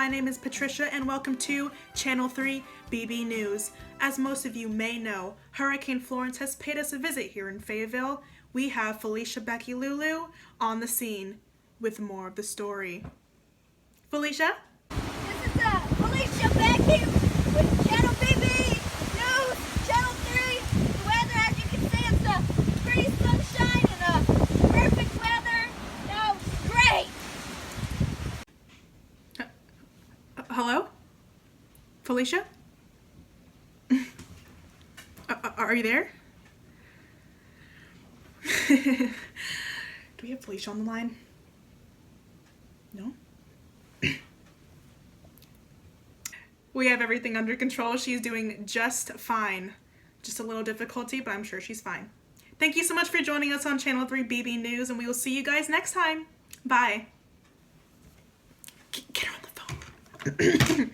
my name is Patricia and welcome to Channel 3 BB News. As most of you may know, Hurricane Florence has paid us a visit here in Fayetteville. We have Felicia Beckylulu on the scene with more of the story. Felicia? This is Felicia Becky with Channel BB News, Channel 3. The weather, as you can see, it's pretty sunshine and perfect weather. No, great. Hello? Felicia? Are you there? Do we have Felicia on the line? No? We have everything under control. She's doing just fine. Just a little difficulty, but I'm sure she's fine. Thank you so much for joining us on Channel 3 BB News, and we will see you guys next time. Bye. Get her on the phone.